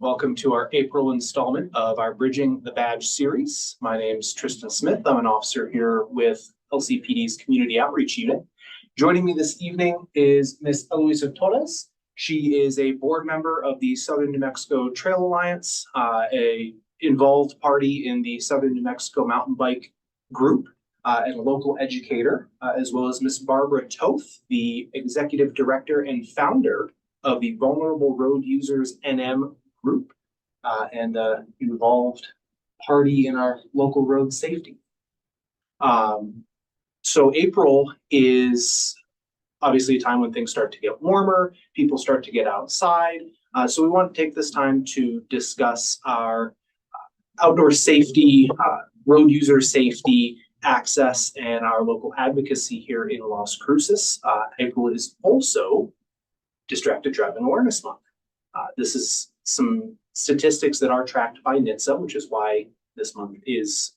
Welcome to our April installment of our Bridging the Badge series. My name is Tristan Smith. I'm an officer here with LCPD's Community Outreach Unit. Joining me this evening is Ms. Eloisa Torres. She is a board member of the Southern New Mexico Trail Alliance, a involved party in the Southern New Mexico Mountain Bike Group, and a local educator, as well as Ms. Barbara Toth, the executive director and founder of the Vulnerable Road Users NM Group, and involved party in our local road safety. So April is obviously a time when things start to get warmer, people start to get outside. So we want to take this time to discuss our outdoor safety, road user safety, access, and our local advocacy here in Las Cruces. April is also Distracted Driving Awareness Month. This is some statistics that are tracked by NHTSA, which is why this month is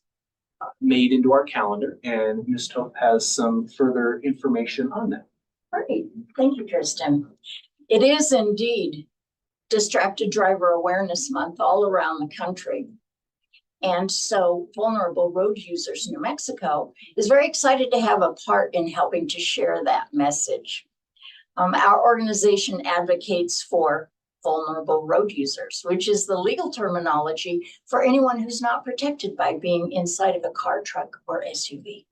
made into our calendar, and Ms. Toth has some further information on that. Great, thank you, Tristan. It is indeed Distracted Driver Awareness Month all around the country. And so Vulnerable Road Users New Mexico is very excited to have a part in helping to share that message. Our organization advocates for vulnerable road users, which is the legal terminology for anyone who's not protected by being inside of a car, truck, or SUV.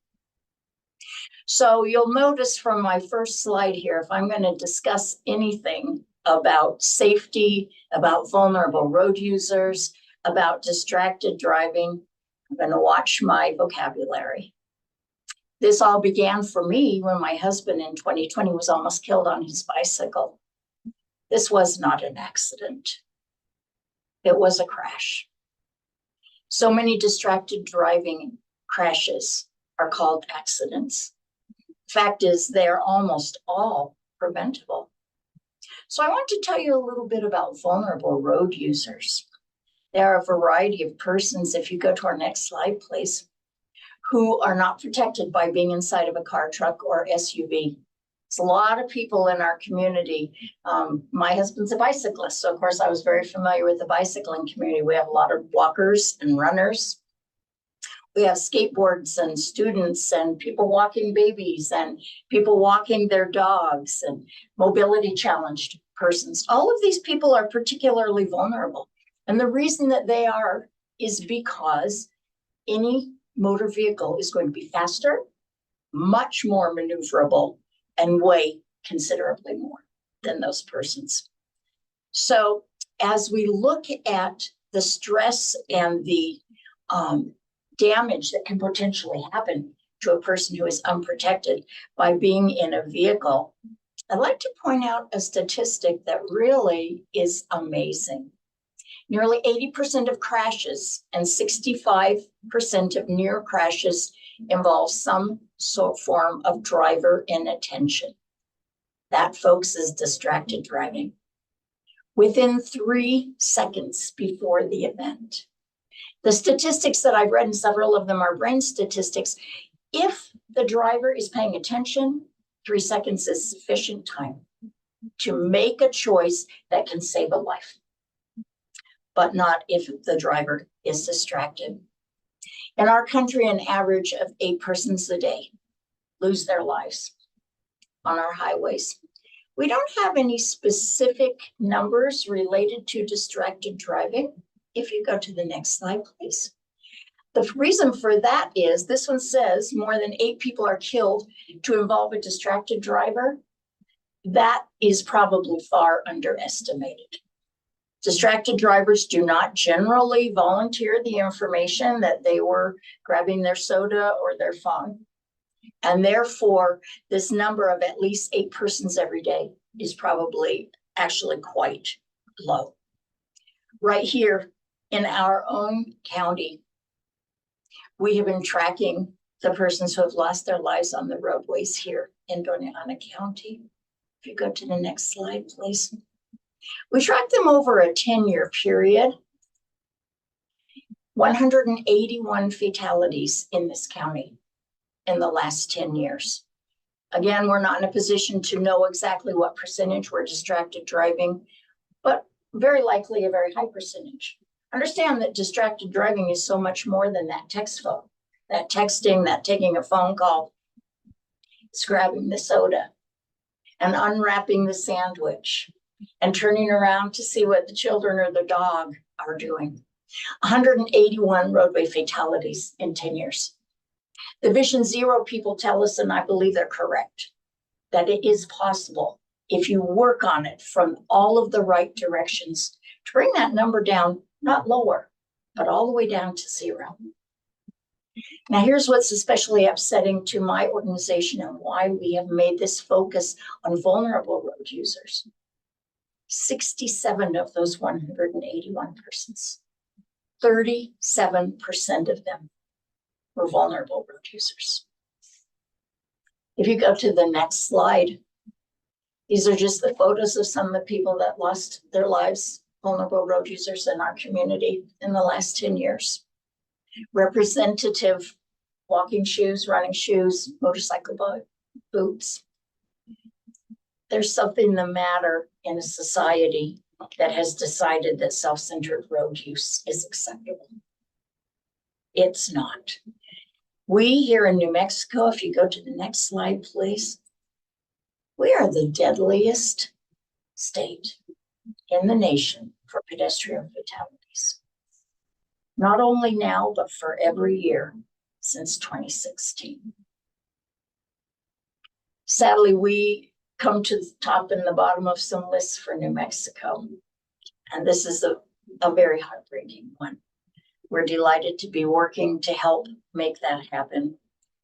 So you'll notice from my first slide here, if I'm going to discuss anything about safety, about vulnerable road users, about distracted driving, I'm going to watch my vocabulary. This all began for me when my husband in 2020 was almost killed on his bicycle. This was not an accident. It was a crash. So many distracted driving crashes are called accidents. Fact is, they're almost all preventable. So I want to tell you a little bit about vulnerable road users. There are a variety of persons, if you go to our next slide, please, who are not protected by being inside of a car, truck, or SUV. It's a lot of people in our community. My husband's a bicyclist, so of course I was very familiar with the bicycling community. We have a lot of walkers and runners. We have skateboards and students and people walking babies and people walking their dogs and mobility challenged persons. All of these people are particularly vulnerable. And the reason that they are is because any motor vehicle is going to be faster, much more maneuverable, and weigh considerably more than those persons. So as we look at the stress and the damage that can potentially happen to a person who is unprotected by being in a vehicle, I'd like to point out a statistic that really is amazing. Nearly 80% of crashes and 65% of near crashes involve some form of driver inattention. That, folks, is distracted driving. Within 3 seconds before the event. The statistics that I've read, and several of them are brain statistics, if the driver is paying attention, 3 seconds is sufficient time to make a choice that can save a life, but not if the driver is distracted. In our country, an average of 8 persons a day lose their lives on our highways. We don't have any specific numbers related to distracted driving. If you go to the next slide, please. The reason for that is this one says more than 8 people are killed to involve a distracted driver. That is probably far underestimated. Distracted drivers do not generally volunteer the information that they were grabbing their soda or their phone. And therefore, this number of at least 8 persons every day is probably actually quite low. Right here in our own county, we have been tracking the persons who have lost their lives on the roadways here in Doña Ana County. If you go to the next slide, please. We tracked them over a 10-year period. 181 fatalities in this county in the last 10 years. Again, we're not in a position to know exactly what percentage were distracted driving, but very likely a very high percentage. Understand that distracted driving is so much more than that phone, that texting, that taking a phone call. It's grabbing the soda and unwrapping the sandwich and turning around to see what the children or the dog are doing. 181 roadway fatalities in 10 years. The Vision Zero people tell us, and I believe they're correct, that it is possible if you work on it from all of the right directions to bring that number down, not lower, but all the way down to 0. Now, here's what's especially upsetting to my organization and why we have made this focus on vulnerable road users. 67 of those 181 persons, 37% of them were vulnerable road users. If you go to the next slide, these are just the photos of some of the people that lost their lives, vulnerable road users in our community in the last 10 years. Representative walking shoes, running shoes, motorcycle boots. There's something the matter in a society that has decided that self-centered road use is acceptable. It's not. We here in New Mexico, if you go to the next slide, please, we are the deadliest state in the nation for pedestrian fatalities. Not only now, but for every year since 2016. Sadly, we come to the top and the bottom of some lists for New Mexico. And this is a very heartbreaking one. We're delighted to be working to help make that happen.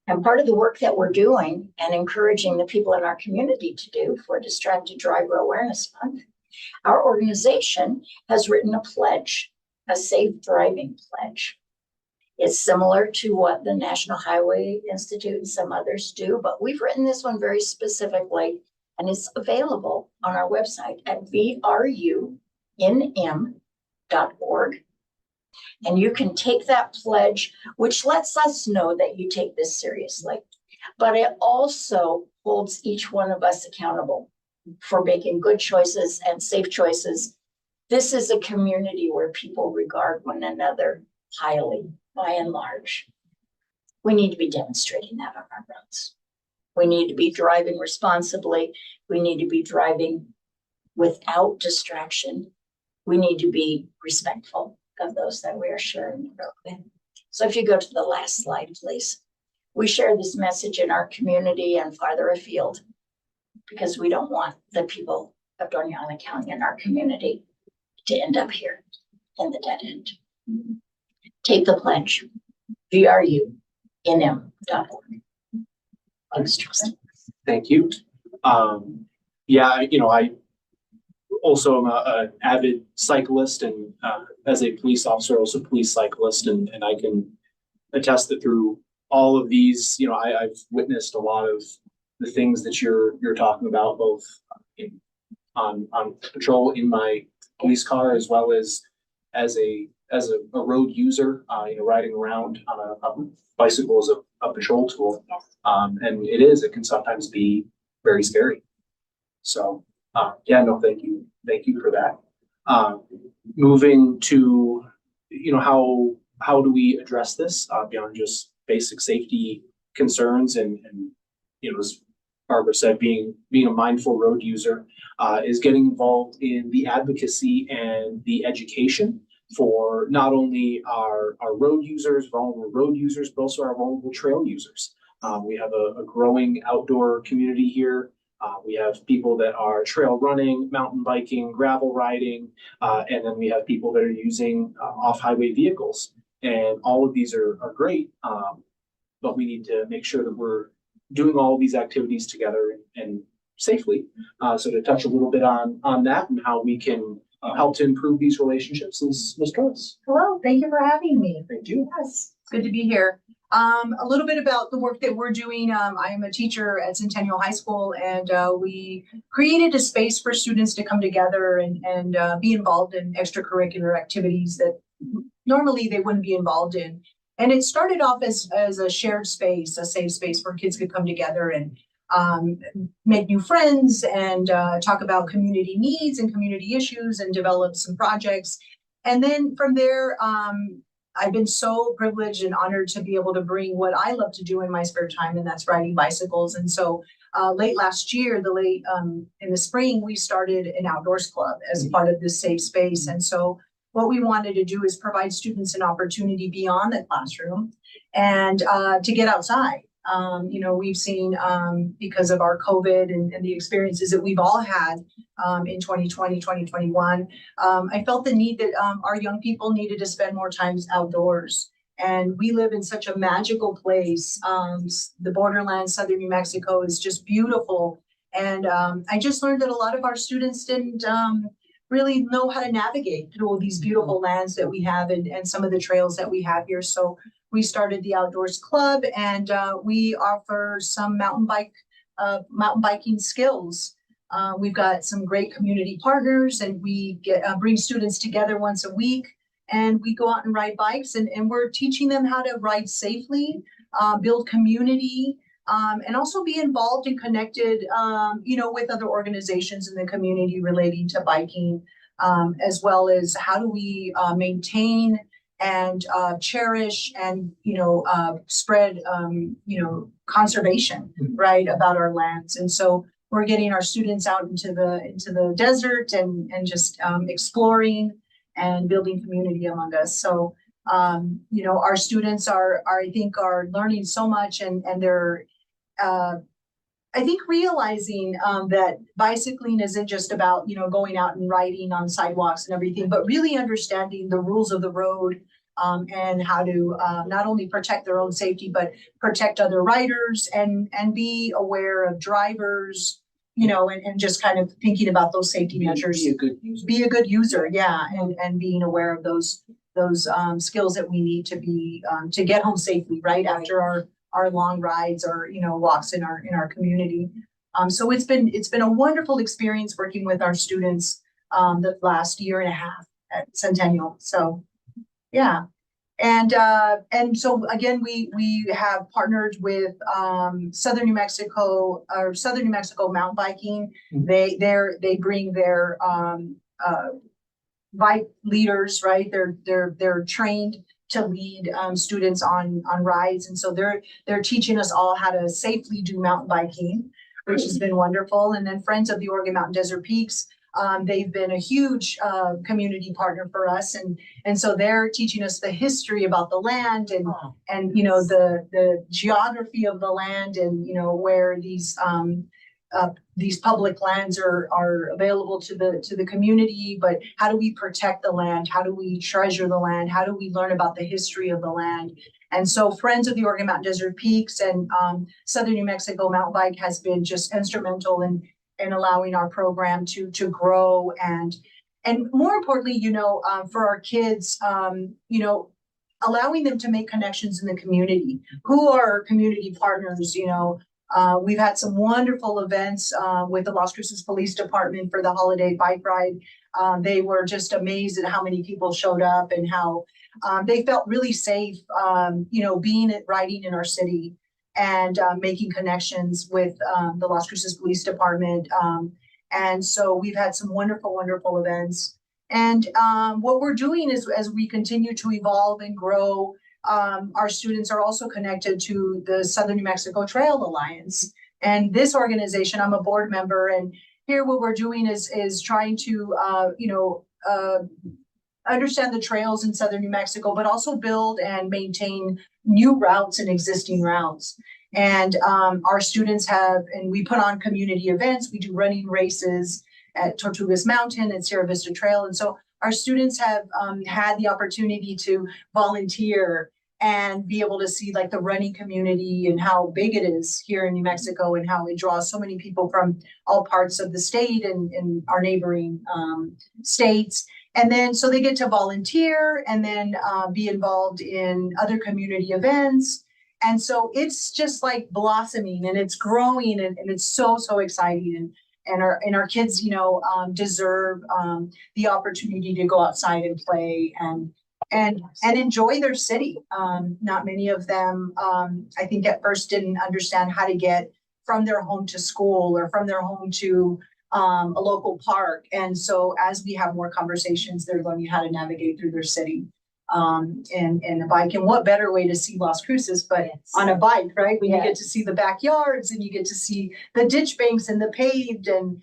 And part of the work that we're doing and encouraging the people in our community to do for Distracted Driver Awareness Month, our organization has written a pledge, a safe driving pledge. It's similar to what the National Highway Institute and some others do, but we've written this one very specifically, and it's available on our website at vrunm.org. And you can take that pledge, which lets us know that you take this seriously, but it also holds each one of us accountable for making good choices and safe choices. This is a community where people regard one another highly, by and large. We need to be demonstrating that on our roads. We need to be driving responsibly. We need to be driving without distraction. We need to be respectful of those that we are sharing the road with. So if you go to the last slide, please. We share this message in our community and farther afield because we don't want the people of Doñana County and our community to end up here in the dead end. Take the pledge, vrunm.org. Thanks, Tristan. Thank you. I also am an avid cyclist, and as a police officer, also police cyclist, and I can attest that through all of these, I've witnessed a lot of the things that you're talking about, both on patrol in my police car, as well as a road user, riding around on a bicycle as a patrol tool. And it can sometimes be very scary. So thank you. Thank you for that. Moving to, how do we address this beyond just basic safety concerns and as Barbara said, being a mindful road user is getting involved in the advocacy and the education for not only our road users, vulnerable road users, but also our vulnerable trail users. We have a growing outdoor community here. We have people that are trail running, mountain biking, gravel riding, and then we have people that are using off-highway vehicles. And all of these are great, but we need to make sure that we're doing all of these activities together and safely. So to touch a little bit on that and how we can help to improve these relationships is Ms. Torres. Hello, thank you for having me. Thank you. Yes, it's good to be here. A little bit about the work that we're doing. I am a teacher at Centennial High School, and we created a space for students to come together and be involved in extracurricular activities that normally they wouldn't be involved in. And it started off as a shared space, a safe space where kids could come together and make new friends and talk about community needs and community issues and develop some projects. And then from there, I've been so privileged and honored to be able to bring what I love to do in my spare time, and that's riding bicycles. And so late last year, in the spring, we started an outdoors club as part of this safe space. And so what we wanted to do is provide students an opportunity beyond the classroom and to get outside. We've seen because of our COVID and the experiences that we've all had in 2020, 2021, I felt the need that our young people needed to spend more time outdoors. And we live in such a magical place. The borderlands, southern New Mexico, is just beautiful. And I just learned that a lot of our students didn't really know how to navigate through all these beautiful lands that we have and some of the trails that we have here. So we started the Outdoors Club, and we offer some mountain biking skills. We've got some great community partners, and we bring students together once a week, and we go out and ride bikes, and we're teaching them how to ride safely, build community, and also be involved and connected, with other organizations in the community relating to biking, as well as how do we maintain and cherish and spread conservation, right, about our lands. And so we're getting our students out into the desert and just exploring and building community among us. So our students are learning so much, and they're I think realizing that bicycling isn't just about, going out and riding on sidewalks and everything, but really understanding the rules of the road and how to not only protect their own safety, but protect other riders and be aware of drivers, and just kind of thinking about those safety measures. Be a good user, yeah, and being aware of those skills that we need to be to get home safely, right, after our long rides or walks in our community. So it's been a wonderful experience working with our students the last year and a half at Centennial. So yeah. And so again, we have partnered with Southern New Mexico Mountain Biking. They bring their bike leaders, right? They're trained to lead students on rides, and so they're teaching us all how to safely do mountain biking, which has been wonderful. And then Friends of the Oregon Mountain Desert Peaks, they've been a huge community partner for us, and so they're teaching us the history about the land and the geography of the land, and where these public lands are available to the community, but how do we protect the land? How do we treasure the land? How do we learn about the history of the land? And so Friends of the Oregon Mountain Desert Peaks and Southern New Mexico Mountain Bike has been just instrumental in allowing our program to grow and more importantly, for our kids, allowing them to make connections in the community. Who are our community partners? We've had some wonderful events with the Las Cruces Police Department for the holiday bike ride. They were just amazed at how many people showed up and how they felt really safe, riding in our city and making connections with the Las Cruces Police Department. And so we've had some wonderful, wonderful events. And what we're doing is, as we continue to evolve and grow, our students are also connected to the Southern New Mexico Trail Alliance. And this organization, I'm a board member, and here what we're doing is trying to, understand the trails in Southern New Mexico, but also build and maintain new routes and existing routes. And our students and we put on community events. We do running races at Tortugas Mountain and Sierra Vista Trail. And so our students have had the opportunity to volunteer and be able to see like the running community and how big it is here in New Mexico and how it draws so many people from all parts of the state and our neighboring states. And then so they get to volunteer and then be involved in other community events. And so it's just like blossoming and it's growing and it's so exciting. And our kids, deserve the opportunity to go outside and play and enjoy their city. Not many of them, I think at first didn't understand how to get from their home to school or from their home to a local park. And so as we have more conversations, they're learning how to navigate through their city and a bike. And what better way to see Las Cruces but on a bike, right? When you get to see the backyards and you get to see the ditch banks and the paved, and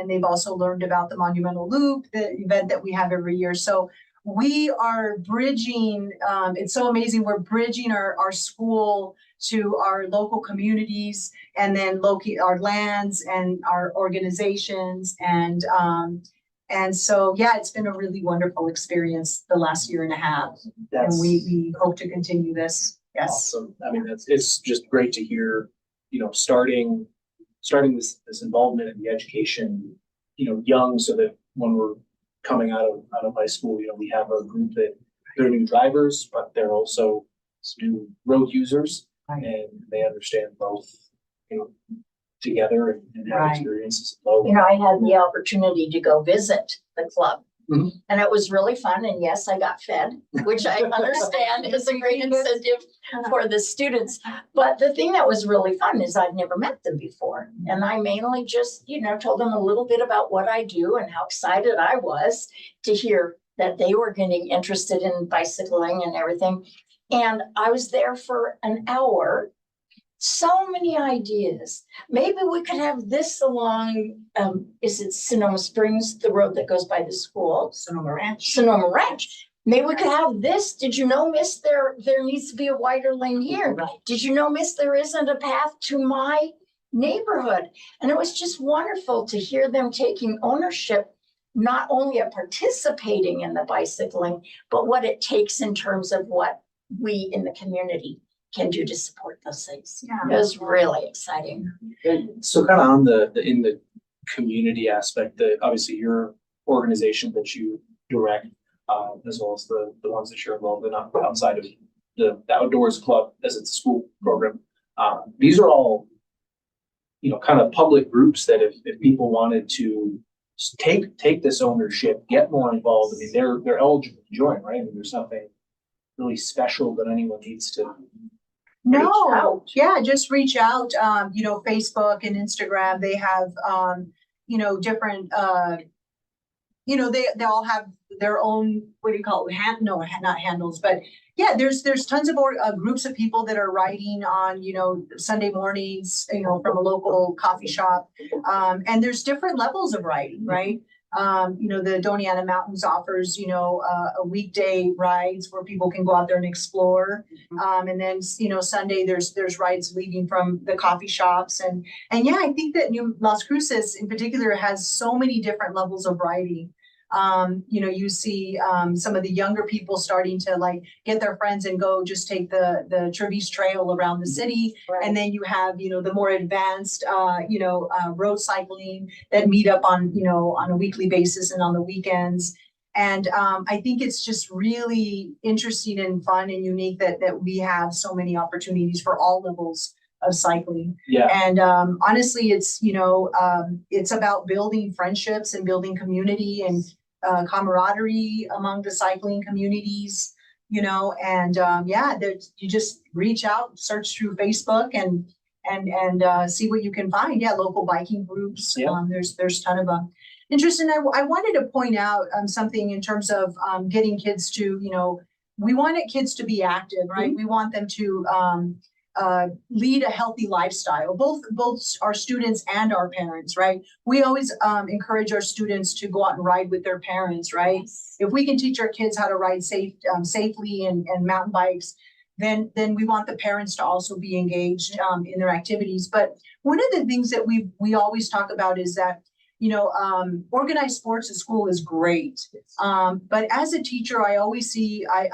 they've also learned about the Monumental Loop, the event that we have every year. So we are bridging, it's so amazing. We're bridging our school to our local communities, and then our lands and our organizations. And so, yeah, it's been a really wonderful experience the last year and a half. That's And we hope to continue this. Yes. awesome. I mean, it's just great to hear, starting this involvement in the education, young, so that when we're coming out of high school, we have a group that they're new drivers, but they're also new road users, Right. and they understand both, together and have Right. experiences of both. I had the opportunity to go visit the club. Mhm. And it was really fun. And yes, I got fed, which I understand is a great incentive for the students. But the thing that was really fun is I'd never met them before. And I mainly just, told them a little bit about what I do and how excited I was to hear that they were getting interested in bicycling and everything. And I was there for an hour. So many ideas. Maybe we could have this along, is it Sonoma Springs, the road that goes by the school? Sonoma Ranch. Sonoma Ranch. Maybe we could have this. Did you know, Miss, there needs to be a wider lane here? Right. Did you know, Miss, there isn't a path to my neighborhood? And it was just wonderful to hear them taking ownership, not only of participating in the bicycling, but what it takes in terms of what we in the community can do to support those things. Yeah. It was really exciting. And so kind of on in the community aspect, that obviously your organization that you direct, as well as the ones that you're involved in outside of the outdoors club, as it's a school program. These are all, kind of public groups that if people wanted to take this ownership, get more involved, I mean, they're eligible to join, right? I mean, there's nothing really special that anyone needs to. No, out. yeah, just reach out. Facebook and Instagram, they have, different, they all have their own, what do you call it? Not handles, but yeah, there's tons of groups of people that are writing on, Sunday mornings, from a local coffee shop. And there's different levels of writing, right? The Doniana Mountains offers, a weekday rides where people can go out there and explore. And then, Sunday there's rides leading from the coffee shops. And yeah, I think that Las Cruces in particular has so many different levels of riding. You see some of the younger people starting to get their friends and go just take the Trevis Trail around the city. Right. And then you have, the more advanced, road cycling that meet up on a weekly basis and on the weekends. And I think it's just really interesting and fun and unique that we have so many opportunities for all levels of cycling. Yeah. And honestly, it's about building friendships and building community and camaraderie among the cycling communities, and you just reach out, search through Facebook and see what you can find. Yeah, local biking groups. Yeah. There's ton of them. Interesting. I wanted to point out something in terms of getting kids to, we wanted kids to be active, right? Mm-hmm. We want them to lead a healthy lifestyle, both our students and our parents, right? We always encourage our students to go out and ride with their parents, right? If we can teach our kids how to ride safely and mountain bikes, then we want the parents to also be engaged in their activities. But one of the things that we always talk about is that organized sports at school is great. But as a teacher, I always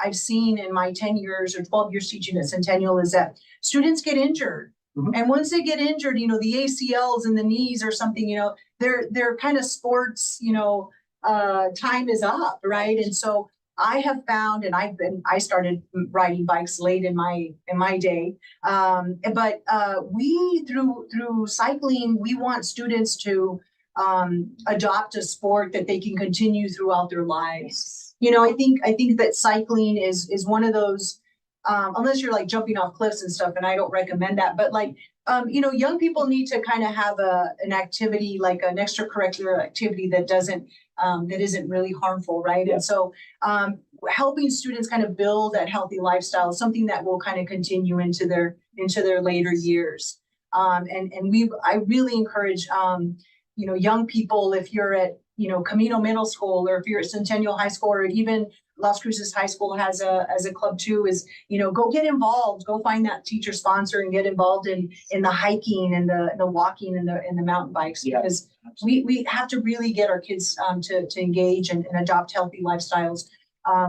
I've seen in my 10 years or 12 years teaching at Centennial is that students get injured. Mhm. And once they get injured, the ACLs and the knees or something, their kind of sports, time is up, right? And so I have found, and I started riding bikes late in my day. But we through cycling, we want students to adopt a sport that they can continue throughout their lives. I think that cycling is one of those unless you're like jumping off cliffs and stuff, and I don't recommend that, but like, young people need to kind of have an activity, like an extracurricular activity that isn't really harmful, right? Yeah. And so, helping students kind of build that healthy lifestyle is something that will kind of continue into their later years. I really encourage, young people, if you're at, Camino Middle School, or if you're at Centennial High School, or even Las Cruces High School has a club too, is, go get involved, go find that teacher sponsor and get involved in the hiking and the walking and the mountain bikes. Yeah. Because we have to really get our kids to engage and adopt healthy lifestyles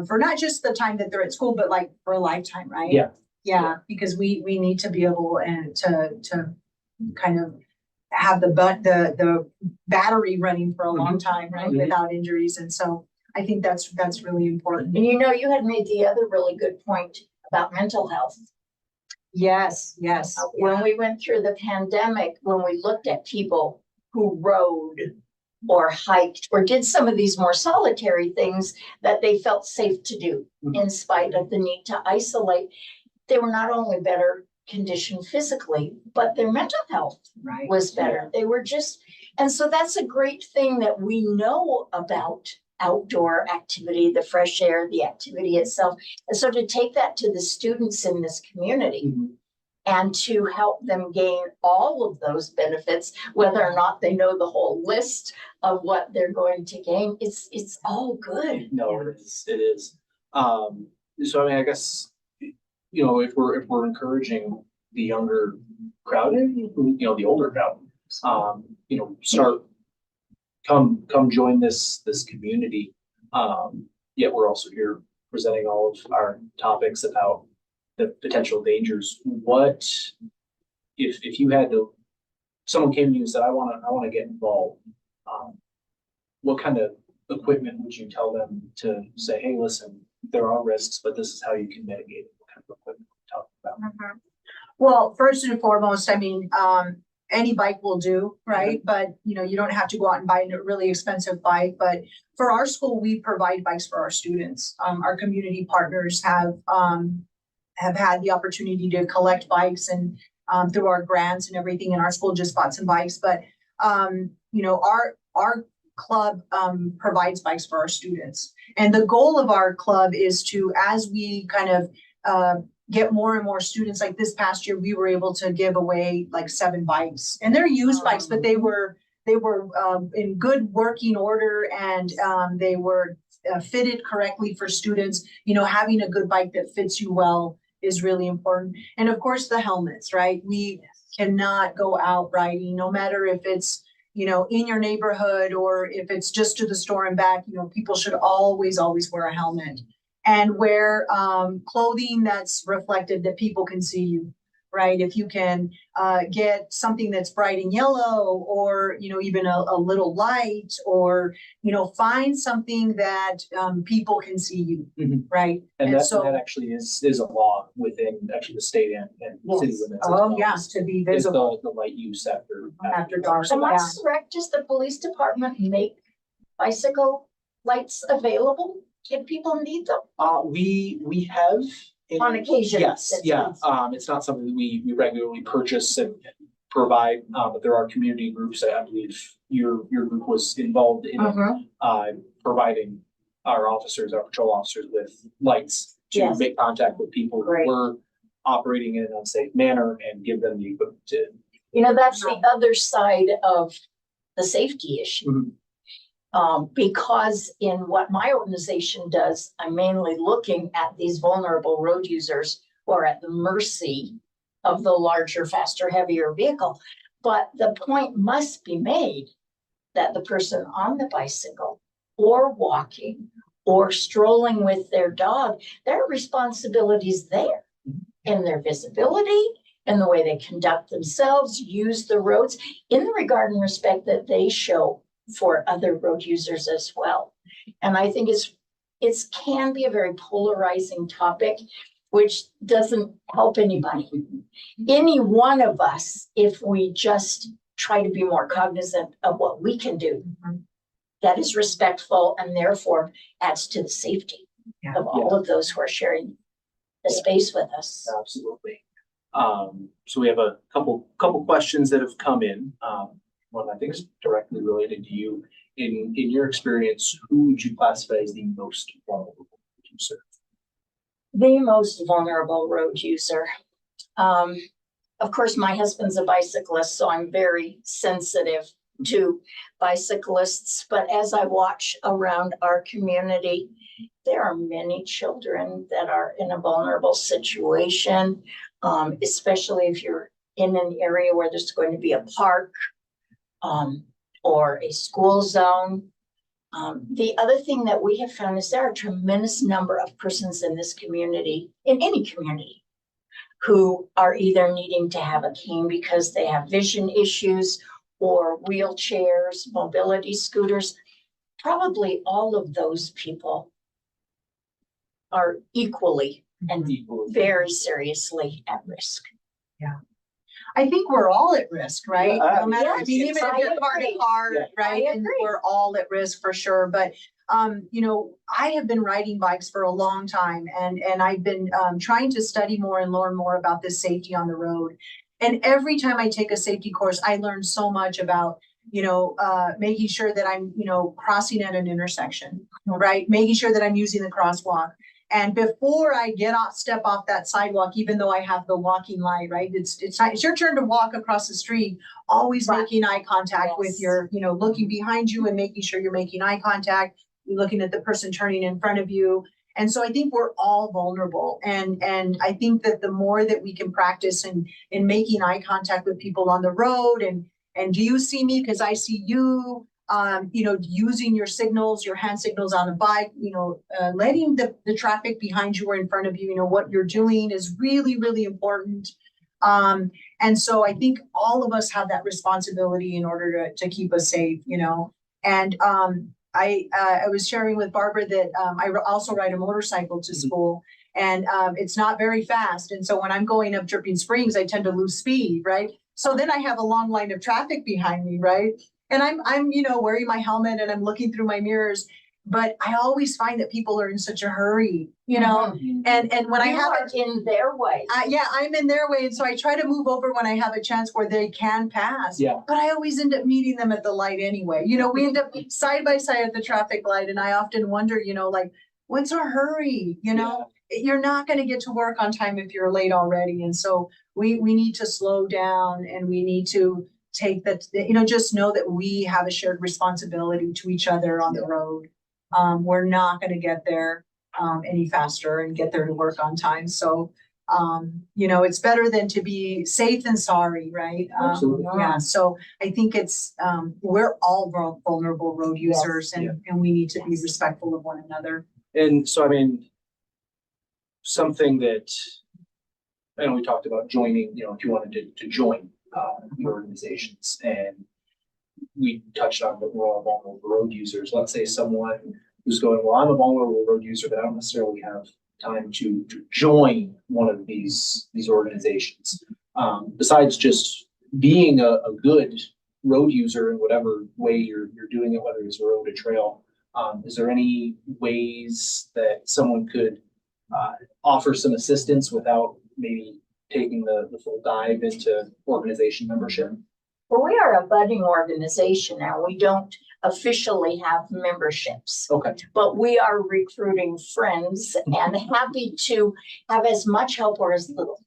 for not just the time that they're at school, but like for a lifetime, right? Yeah. Yeah, because we need to be able to kind of have the battery running for a long time, right? Mhm. Without injuries. And so I think that's really important. And you had made the other really good point about mental health. Yes. When we went through the pandemic, when we looked at people who rode or hiked or did some of these more solitary things that they felt safe to do in spite of the need to isolate, they were not only better conditioned physically, but their mental health was better. They were and so that's a great thing that we know about outdoor activity, the fresh air, the activity itself. And so to take that to the students in this community and to help them gain all of those benefits, whether or not they know the whole list of what they're going to gain, it's all good. No, it is. So I mean, I guess, if we're encouraging the younger crowd, the older crowd, come join this community. Yet we're also here presenting all of our topics about the potential dangers. What if you had someone came to you and said, I want to get involved, what kind of equipment would you tell them to say, hey, listen, there are risks, but this is how you can mitigate it? What kind of equipment are we talking about? Well, first and foremost, I mean, any bike will do, right? But, you don't have to go out and buy a really expensive bike. But for our school, we provide bikes for our students. Our community partners have had the opportunity to collect bikes and through our grants and everything. And our school just bought some bikes. But, our club provides bikes for our students. And the goal of our club is to, as we kind of get more and more students, like this past year, we were able to give away like 7 bikes, and they're used bikes, but they were in good working order, and they were fitted correctly for students. Having a good bike that fits you well is really important. And of course, the helmets, right? We cannot go out riding, no matter if it's, in your neighborhood or if it's just to the store and back. People should always wear a helmet. And wear clothing that's reflective, that people can see you, right? If you can get something that's bright and yellow, or even a little light, or find something that people can see you, right? And that actually is a law within actually the state and city limits. Oh, yes, to be Is visible the light use after dark. Am I correct? Does the police department make bicycle lights available if people need them? We have On occasion. Yes, yeah. It's not something that we regularly purchase and provide, but there are community groups. I believe your group was involved in providing our patrol officers with lights to make contact with people who were operating in an unsafe manner and give them the equipment to. That's the other side of the safety issue. Because in what my organization does, I'm mainly looking at these vulnerable road users who are at the mercy of the larger, faster, heavier vehicle. But the point must be made that the person on the bicycle or walking or strolling with their dog, there are responsibilities there in their visibility, in the way they conduct themselves, use the roads, in the regard and respect that they show for other road users as well. And I think it can be a very polarizing topic, which doesn't help anybody. Any one of us, if we just try to be more cognizant of what we can do, that is respectful and therefore adds to the safety of all of those who are sharing the space with us. Absolutely. So we have a couple questions that have come in. One I think is directly related to you. In your experience, who would you classify as the most vulnerable user? The most vulnerable road user. Of course, my husband's a bicyclist, so I'm very sensitive to bicyclists. But as I watch around our community, there are many children that are in a vulnerable situation, especially if you're in an area where there's going to be a park or a school zone. The other thing that we have found is there are a tremendous number of persons in this community, in any community, who are either needing to have a cane because they have vision issues or wheelchairs, mobility scooters. Probably all of those people are equally and very seriously at risk. I think we're all at risk, right? Yeah, No matter, I yes, mean, even I if you're car to agree. car, Yeah. right? I And agree. we're all at risk for sure. But, you know, I have been riding bikes for a long time and I've been trying to study more and learn more about this safety on the road. And every time I take a safety course, I learn so much about, you know, making sure that I'm, you know, crossing at an intersection, right? Making sure that I'm using the crosswalk. And before I step off that sidewalk, even though I have the walking light, right? It's your turn to walk across the street, always Right. making eye contact with Yes. your, you know, looking behind you and making sure you're making eye contact. You're looking at the person turning in front of you. And so I think we're all vulnerable. And I think that the more that we can practice in making eye contact with people on the road and do you see me? Because I see you. You know, using your signals, your hand signals on a bike, you know, letting the traffic behind you or in front of you, you know, what you're doing is really, really important. And so I think all of us have that responsibility in order to keep us safe, you know. And I was sharing with Barbara that I also ride a motorcycle to school and it's not very fast. And so when I'm going up Dripping Springs, I tend to lose speed, right? So then I have a long line of traffic behind me, right? And I'm, you know, wearing my helmet and I'm looking through my mirrors, but I always find that people are in such a hurry, you know, and when I You have are in their way. yeah, I'm in their way. And so I try to move over when I have a chance where they can pass. Yeah. But I always end up meeting them at the light anyway. You know, we end up side by side at the traffic light. And I often wonder, you know, like, what's our hurry? You know, you're not going to get to work on time if you're late already. And so we need to slow down and we need to take that, you know, just know that we have a shared responsibility to each other on the road. We're not going to get there any faster and get there to work on time. So, you know, it's better than to be safe than sorry, right? Absolutely. Yeah. So I think it's, we're all vulnerable road users and we need to be respectful of one another. And so, I mean, something that, I know we talked about joining, you know, if you wanted to join the organizations, and we touched on that we're all vulnerable road users. Let's say someone who's going, well, I'm a vulnerable road user, but I don't necessarily have time to join one of these organizations. Besides just being a good road user in whatever way you're doing it, whether it's a road or trail, is there any ways that someone could offer some assistance without maybe taking the full dive into organization membership? Well, we are a budding organization now. We don't officially have memberships. Okay. But we are recruiting friends and happy to have as much help or as little.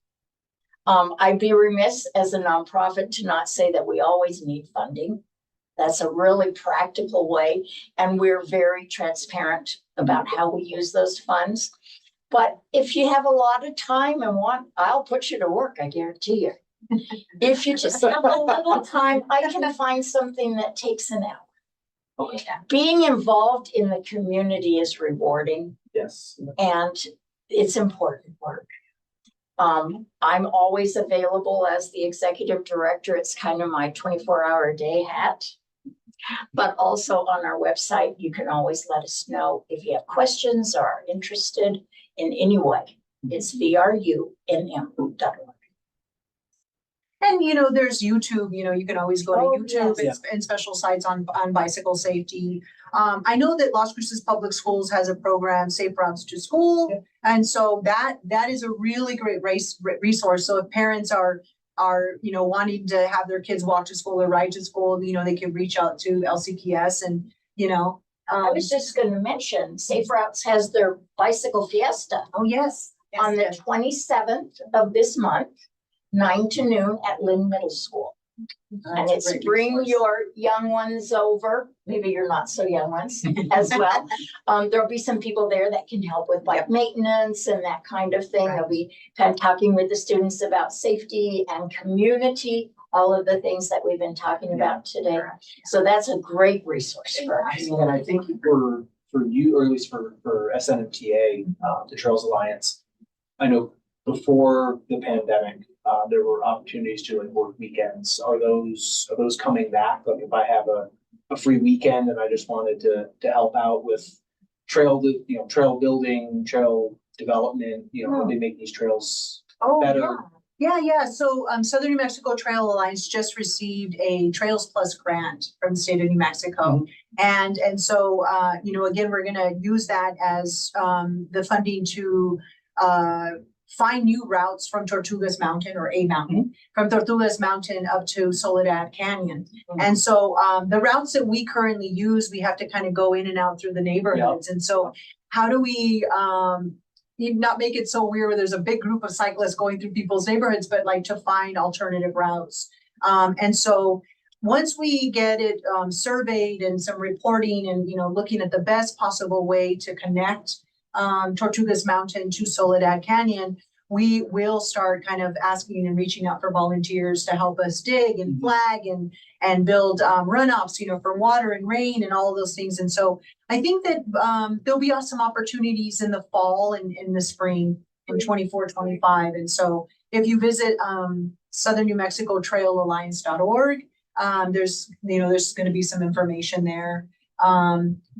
I'd be remiss as a nonprofit to not say that we always need funding. That's a really practical way, and we're very transparent about how we use those funds. But if you have a lot of time and I'll put you to work, I guarantee you. If you just have a little time, I can find something that takes an hour. Okay. Being involved in the community is rewarding. Yes. And it's important work. I'm always available as the executive director. It's kind of my 24-hour-a-day hat. But also on our website, you can always let us know if you have questions or are interested in any way. It's vrunm.org. And, you know, there's YouTube, you know, you can always go to YouTube yes. and special sites on bicycle safety. I know that Las Cruces Public Schools has a program, Safe Routes to School. And so that is a really great resource. So if parents are wanting to have their kids walk to school or ride to school, they can reach out to LCPS and, I was just going to mention, Safe Routes has their bicycle fiesta oh, yes. on the 27th of this month, 9 to noon at Lynn Middle School. And it's bring your young ones over, maybe you're not so young ones as well. There'll be some people there that can help with bike maintenance and that kind of thing. They'll be kind of talking with the students about safety and community, all of the things that we've been talking about today. So that's a great resource for us. And I think for you, or at least for SNMTA, the Trails Alliance, I know before the pandemic, there were opportunities to work weekends. Are those coming back? Like if I have a free weekend and I just wanted to help out with trail building, trail development, they make these trails better. Yeah. So Southern New Mexico Trail Alliance just received a Trails Plus grant from the state of New Mexico. Mm-hmm. And so, again, we're going to use that as the funding to find new routes from Tortugas Mountain or a mountain, from Tortugas Mountain up to Soledad Canyon. Mm-hmm. And so the routes that we currently use, we have to kind of go in and out through the neighborhoods. Yep. And so how do we not make it so weird where there's a big group of cyclists going through people's neighborhoods, but to find alternative routes. And so once we get it surveyed and some reporting and, looking at the best possible way to connect Tortugas Mountain to Soledad Canyon, we will start kind of asking and reaching out for volunteers to help us dig and flag and build runoffs, for water and rain and all of those things. And so I think that there'll be some opportunities in the fall and in the spring in 24-25. And so if you visit Southern New Mexico Trail Alliance.org, there's going to be some information there.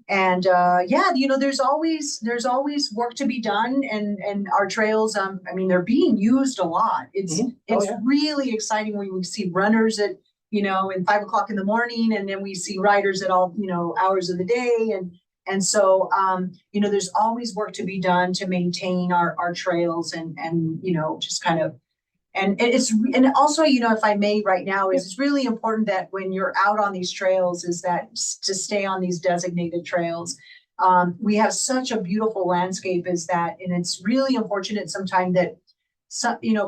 There's always work to be done, and our trails, they're being used a lot. It's really exciting when we see runners at, in 5 o'clock in the morning, and then we see riders at all, hours of the day. And so, there's always work to be done to maintain our trails and, just kind of, and also, if I may right now, it's really important that when you're out on these trails is that to stay on these designated trails. We have such a beautiful landscape and it's really unfortunate sometimes that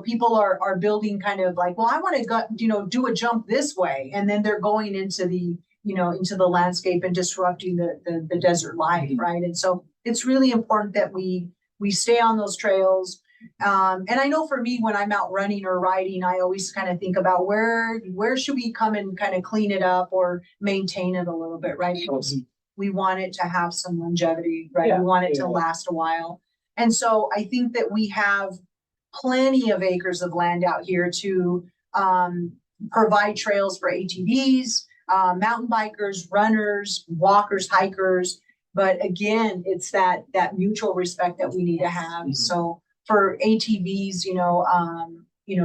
people are building kind of like, well, I want to go, do a jump this way. And then they're going into the landscape and disrupting the desert life. Right. And so it's really important that we stay on those trails. And I know for me, when I'm out running or riding, I always kind of think about where should we come and kind of clean it up or maintain it a little bit, right? Because we want it to have some longevity, right? Yeah, we want it to last a while. And so I think that we have plenty of acres of land out here to provide trails for ATVs, mountain bikers, runners, walkers, hikers. But again, it's that mutual respect that we need to have. Mm-hmm. So for ATVs,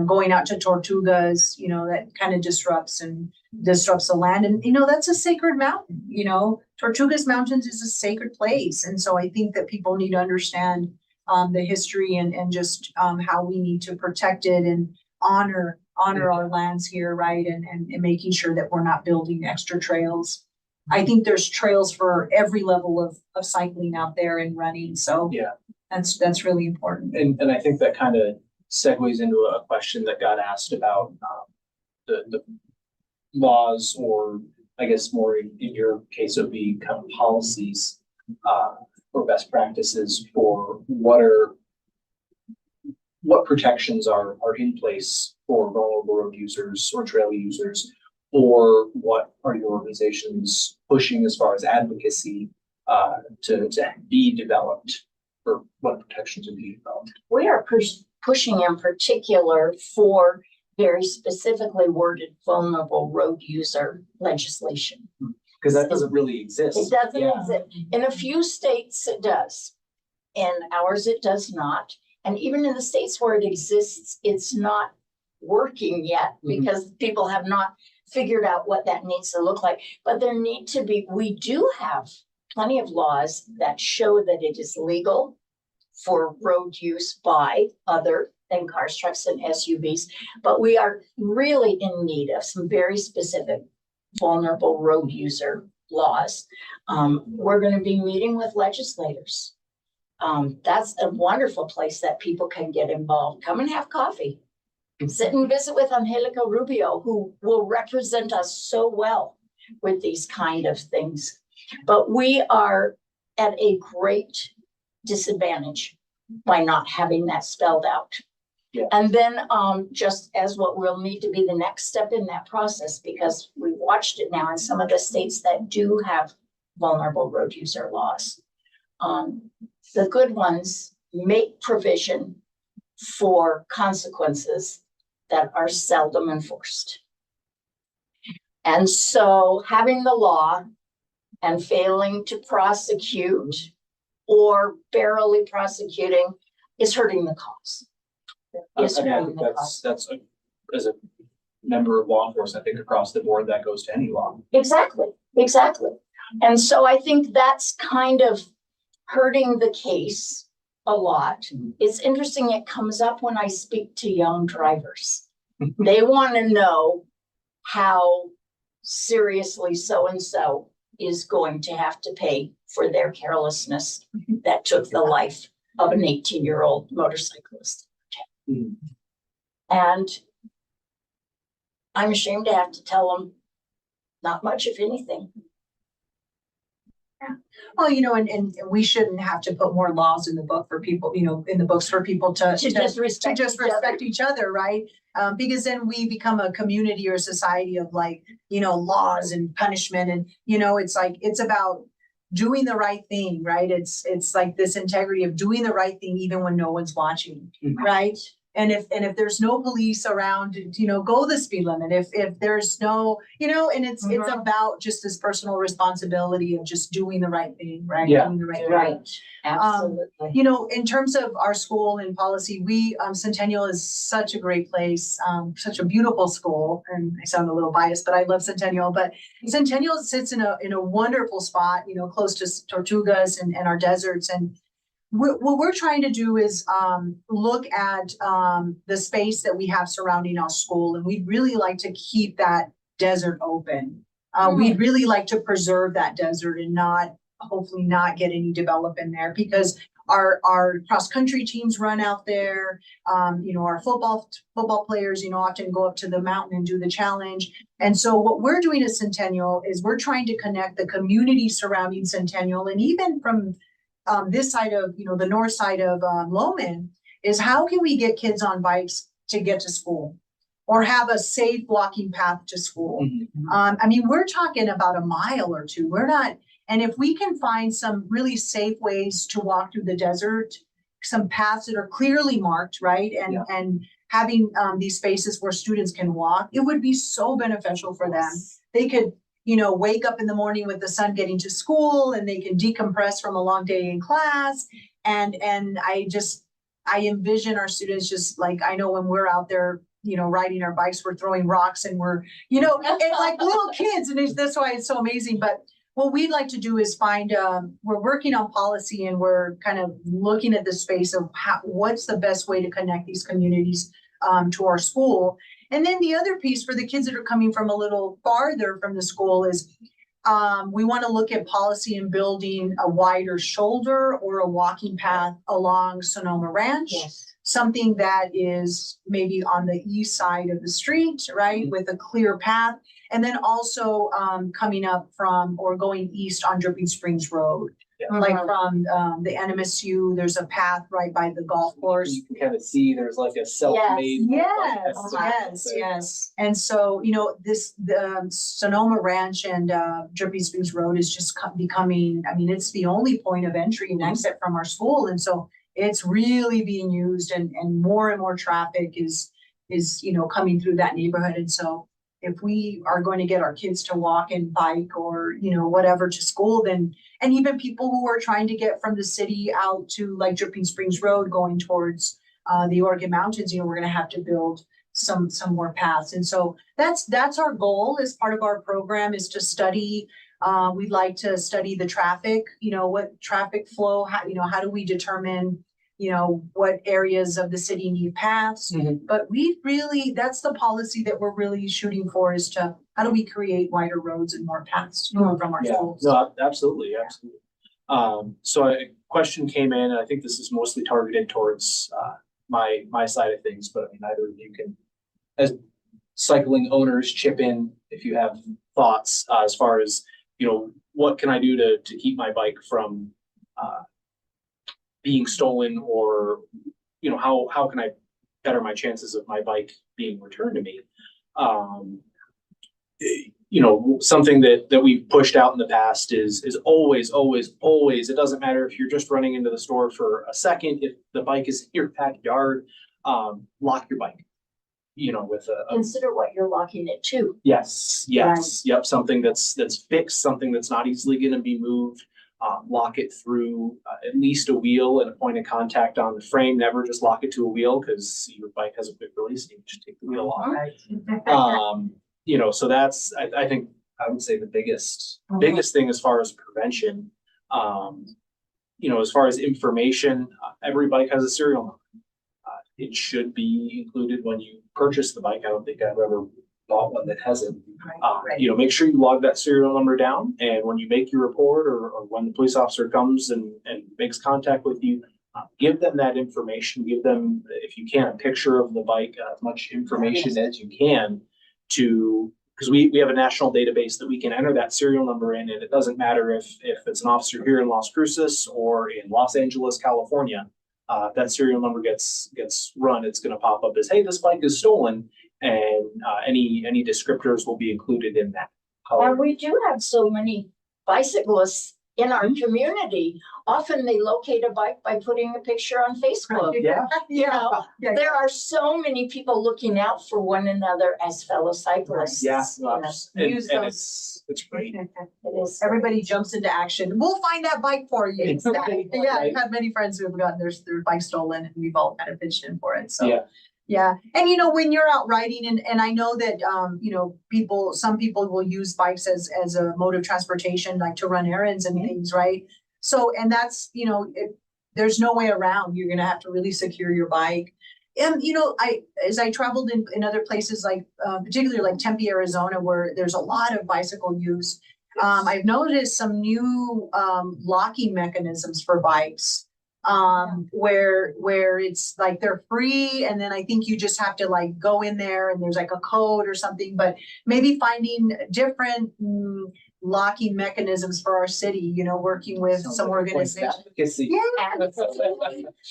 going out to Tortugas, that kind of disrupts the land. And, that's a sacred mountain, Tortugas Mountains is a sacred place. And so I think that people need to understand the history and just how we need to protect it and honor our lands here, right? And making sure that we're not building extra trails. I think there's trails for every level of cycling out there and running. So yeah. That's really important. And I think that kind of segues into a question that got asked about the laws, or I guess more in your case would be kind of policies or best practices for what protections are in place for vulnerable road users or trail users, or what are your organizations pushing as far as advocacy to be developed? Or what protections are being developed? We are pushing in particular for very specifically worded vulnerable road user legislation. Because that doesn't really exist. It doesn't exist. In a few states it does. In ours it does not. And even in the states where it exists, it's not working yet because people have not figured out what that needs to look like. But there need to be, we do have plenty of laws that show that it is legal for road use by other than cars, trucks, and SUVs. But we are really in need of some very specific vulnerable road user laws. We're going to be meeting with legislators. That's a wonderful place that people can get involved. Come and have coffee. Sit and visit with Angelica Rubio, who will represent us so well with these kind of things. But we are at a great disadvantage by not having that spelled out. Yeah. And then just as what will need to be the next step in that process, because we've watched it now in some of the states that do have vulnerable road user laws. The good ones make provision for consequences that are seldom enforced. And so having the law and failing to prosecute or barely prosecuting is hurting the cause. Is hurting the cause. That's as a member of law enforcement, I think across the board, that goes to any law. Exactly. And so I think that's kind of hurting the case a lot. It's interesting, it comes up when I speak to young drivers. They want to know how seriously so-and-so is going to have to pay for their carelessness that took the life of an 18-year-old motorcyclist. And I'm ashamed to have to tell them not much, if anything. Well, and we shouldn't have to put more laws in the book for people, in the books for people to just respect each other, right? Because then we become a community or society of laws and punishment. And, it's about doing the right thing, right? It's like this integrity of doing the right thing, even when no one's watching, right? And if there's no police around, go the speed limit. If there's no, and it's about just this personal responsibility of just doing the right thing, right? Yeah. Doing the right thing. Right. Absolutely. In terms of our school and policy, we Centennial is such a great place, such a beautiful school. And I sound a little biased, but I love Centennial. But Centennial sits in a wonderful spot, close to Tortugas and our deserts. And what we're trying to do is look at the space that we have surrounding our school, and we'd really like to keep that desert open. We'd really like to preserve that desert and hopefully not get any development there, because our cross country teams run out there. Our football players, often go up to the mountain and do the challenge. And so what we're doing at Centennial is we're trying to connect the community surrounding Centennial, and even from this side of, the north side of Lowman, is how can we get kids on bikes to get to school or have a safe walking path to school? We're talking about a mile or two. And if we can find some really safe ways to walk through the desert, some paths that are clearly marked, right? And having these spaces where students can walk, it would be so beneficial for them. They could wake up in the morning with the sun getting to school, and they can decompress from a long day in class. And I envision our students just I know when we're out there, riding our bikes, we're throwing rocks and we're, and like little kids. And that's why it's so amazing. But what we'd like to do is find, we're working on policy, and we're kind of looking at the space of what's the best way to connect these communities to our school. And then the other piece for the kids that are coming from a little farther from the school is we want to look at policy and building a wider shoulder or a walking path along Sonoma Ranch. Yes. Something that is maybe on the east side of the street, right, with a clear path. And then also coming up from or going east on Dripping Springs Road. Like from the NMSU, there's a path right by the golf course. You can kind of see there's like a self-made. Yes. And so, the Sonoma Ranch and Dripping Springs Road is just becoming, it's the only point of entry and exit from our school. And so it's really being used, and more traffic is coming through that neighborhood. And so if we are going to get our kids to walk and bike or, whatever to school, then, and even people who are trying to get from the city out to Dripping Springs Road going towards the Oregon Mountains, we're going to have to build some more paths. And so that's our goal as part of our program, is to study. We'd like to study the traffic, what traffic flow, how do we determine what areas of the city need paths. Mhm. But that's the policy that we're really shooting for, is to, how do we create wider roads and more paths to and from our Yeah, schools? no, absolutely, absolutely. So a question came in, and I think this is mostly targeted towards, my side of things, but I mean, either of you can, as cycling owners, chip in if you have thoughts, as far as, what can I do to keep my bike from, being stolen, or, how can I better my chances of my bike being returned to me? Something that we've pushed out in the past is always, it doesn't matter if you're just running into the store for a second, if the bike is in your backyard, lock your bike, with a, Consider what you're locking it to. yes, yep, something that's fixed, something that's not easily gonna be moved. Lock it through at least a wheel and a point of contact on the frame. Never just lock it to a wheel, because your bike has a quick release and you just take the wheel off. So that's, I think, I would say the biggest thing as far as prevention. As far as information, every bike has a serial number. It should be included when you purchase the bike. I don't think I've ever bought one that hasn't. Make sure you log that serial number down, and when you make your report, or when the police officer comes and makes contact with you, give them that information. Give them, if you can, a picture of the bike, as much information as you can, because we have a national database that we can enter that serial number in, and it doesn't matter if it's an officer here in Las Cruces or in Los Angeles, California. That serial number gets run, it's going to pop up as, hey, this bike is stolen, and any descriptors will be included in that. And we do have so many bicyclists in our community. Often they locate a bike by putting a picture on Facebook. There are so many people looking out for one another as fellow cyclists. And it's great. It is. Everybody jumps into action. We'll find that bike for you. Exactly. I've had many friends who have gotten their bike stolen, and we've all kind of pitched in for it. So Yeah. And when you're out riding, and I know that some people will use bikes as a mode of transportation, like to run errands and things, right? So, and that's, there's no way around. You're gonna have to really secure your bike. And as I traveled in other places, like particularly like Tempe, Arizona, where there's a lot of bicycle use, I've noticed some new locking mechanisms for bikes. Where it's like they're free, and then I think you just have to like go in there and there's like a code or something, but maybe finding different locking mechanisms for our city, working with some organizations.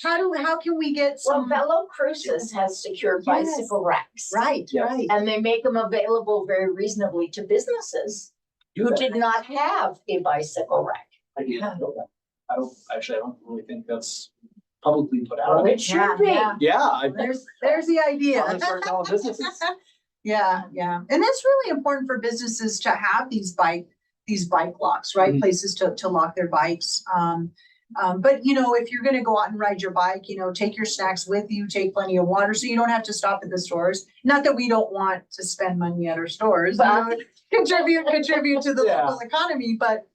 How can we get some? Well, Fellow Cruces has secured bicycle racks. Right. And they make them available very reasonably to businesses who did not have a bicycle rack. I don't really think that's publicly put out. It should be. There's the idea. Businesses. Yeah. And that's really important for businesses to have these bike locks, right? Mhm. Places to lock their bikes. But if you're gonna go out and ride your bike, take your snacks with you, take plenty of water, so you don't have to stop at the stores. Not that we don't want to spend money at our stores, contribute to the local economy, but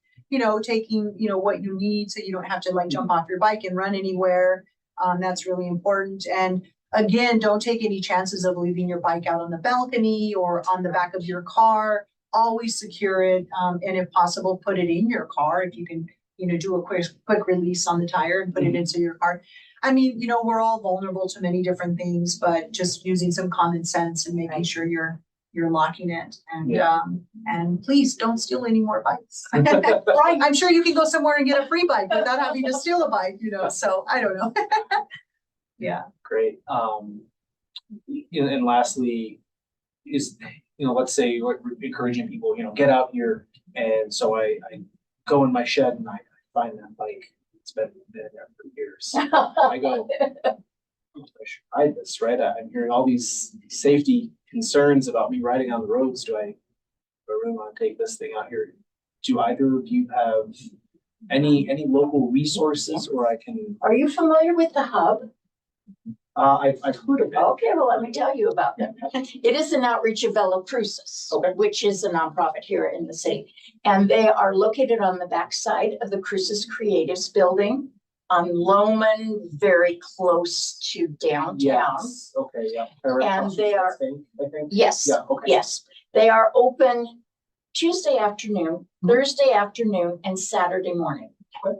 taking, what you need, so you don't have to like jump off your bike and run anywhere. That's really important. And again, don't take any chances of leaving your bike out on the balcony or on the back of your car. Always secure it. And if possible, put it in your car. If you can, do a quick release on the tire and put it into your car. I mean, we're all vulnerable to many different things, but just using some common sense and making sure you're locking it, and please don't steal any more bikes. Right. I'm sure you can go somewhere and get a free bike without having to steal a bike, so I don't know. Yeah. Great. And lastly is, let's say we're encouraging people, get out here. And so I go in my shed and I find that bike. It's been there for years. I go, I should ride this, right? I'm hearing all these safety concerns about me riding on the roads. Do I really want to take this thing out here? Do either of you have any local resources, or I can? Are you familiar with the Hub? I've heard of it. Okay, well, let me tell you about them. It is an outreach of Fellow Cruces, which is a nonprofit here in the city. And they are located on the backside of the Cruces Creatives building. on Loman, very close to downtown. Yes, okay, yeah. And they are- I think. Yes, Yeah, okay. yes. They are open Tuesday afternoon, Mhm. Thursday afternoon, and Saturday morning. Okay.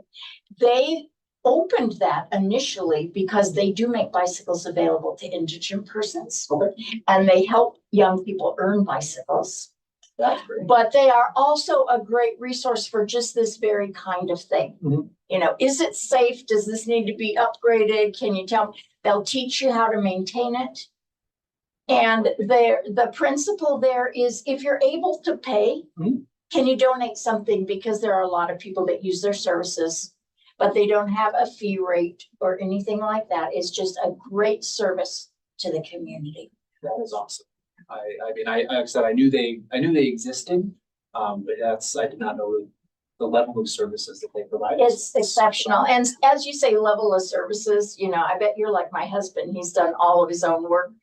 They opened that initially because they do make bicycles available to indigent persons. Okay. And they help young people earn bicycles. That's great. But they are also a great resource for just this very kind of thing. Mhm. You know, is it safe? Does this need to be upgraded? Can you tell me? They'll teach you how to maintain it. And the principle there is if you're able to pay, Mhm. can you donate something? Because there are a lot of people that use their services, but they don't have a fee rate or anything like that. It's just a great service to the community. That is awesome. I mean, like I said, I knew they existed, but I did not know the level of services that they provide. It's exceptional. And as you say, level of services, you know, I bet you're like my husband. He's done all of his own work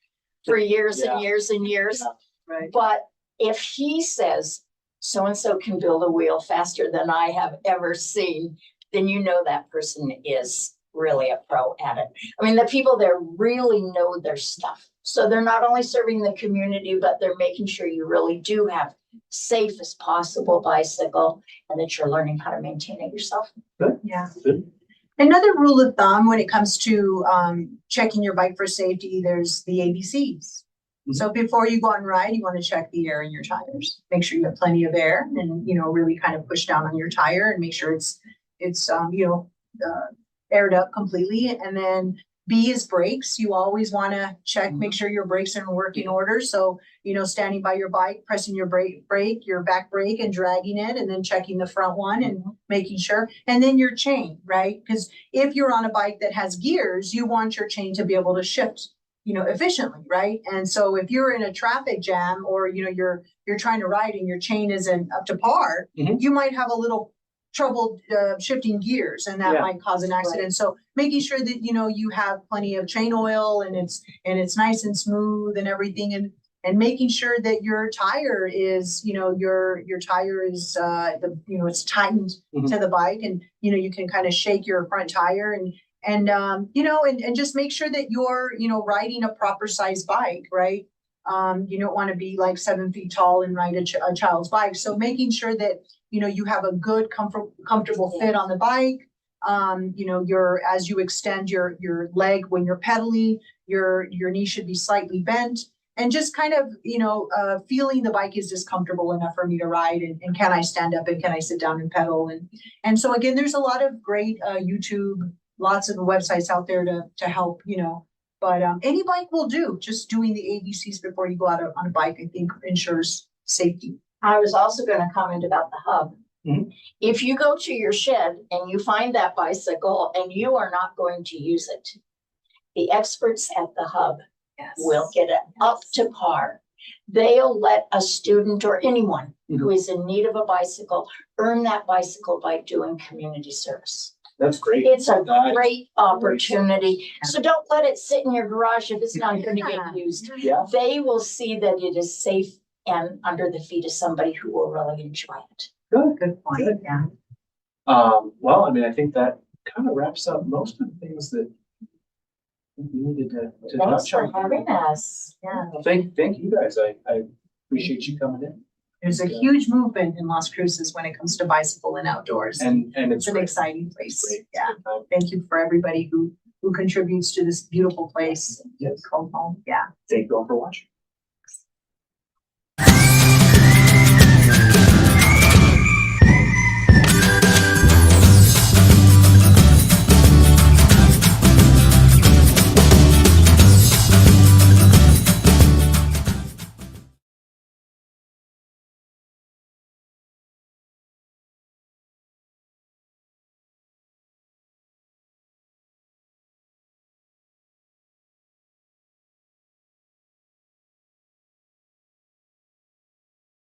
for years Yeah. and years and years. Yeah. Right. But if he says so-and-so can build a wheel faster than I have ever seen, then you know that person is really a pro at it. I mean, the people there really know their stuff. So they're not only serving the community, but they're making sure you really do have safe as possible bicycle and that you're learning how to maintain it yourself. Yeah. Good. Another rule of thumb when it comes to checking your bike for safety, there's the ABCs. Mhm. So before you go on ride, you want to check the air in your tires. Make sure you have plenty of air and, you know, really kind of push down on your tire and make sure it's aired up completely. And then B is brakes. You always want to check, make sure your brakes are in working order. So, you know, standing by your bike, pressing your brake, your back brake and dragging it, and then checking the front one and making sure. And then your chain, right? Because if you're on a bike that has gears, you want your chain to be able to shift, you know, efficiently, right? And so if you're in a traffic jam or, you know, you're trying to ride and your chain isn't up to par, Mhm. you might have a little trouble shifting gears, and that Yeah. might cause an accident. Right. So making sure that, you know, you have plenty of chain oil and it's nice and smooth and everything, and making sure that your tire is, you know, your tire is it's tightened Mhm. to the bike, and you know you can kind of shake your front tire and just make sure that you're, you know, riding a proper size bike, right? You don't want to be like 7 feet tall and ride a child's bike. So making sure that, you know, you have a good comfortable fit on the bike. You know, as you extend your leg when you're pedaling, your knee should be slightly bent, and just kind of, you know, feeling the bike is just comfortable enough for me to ride, and can I stand up and can I sit down and pedal, and so again, there's a lot of great YouTube, lots of websites out there to help, you know. But any bike will do. Just doing the ABCs before you go out on a bike, I think, ensures safety. I was also going to comment about the hub. Mhm. If you go to your shed and you find that bicycle and you are not going to use it, the experts at the hub will get it up to par. They'll let a student or anyone who is in need of a bicycle earn that bicycle by doing community service. That's great. It's a That- great opportunity. So don't let it sit in your garage if it's not going to get used. Yeah. They will see that it is safe and under the feet of somebody who will really enjoy it. Good point. Good. Yeah. Well, I mean, I think that kind of wraps up most of the things that we needed to Thanks touch for on. having us. Yeah. Well, thank you guys. I appreciate you coming in. There's a huge movement in Las Cruces when it comes to bicycle and outdoors. And it's It's an great. exciting place. Great. Yeah. Thank you for everybody who contributes to this beautiful place Yes. called home. Yeah. Thank you all for watching.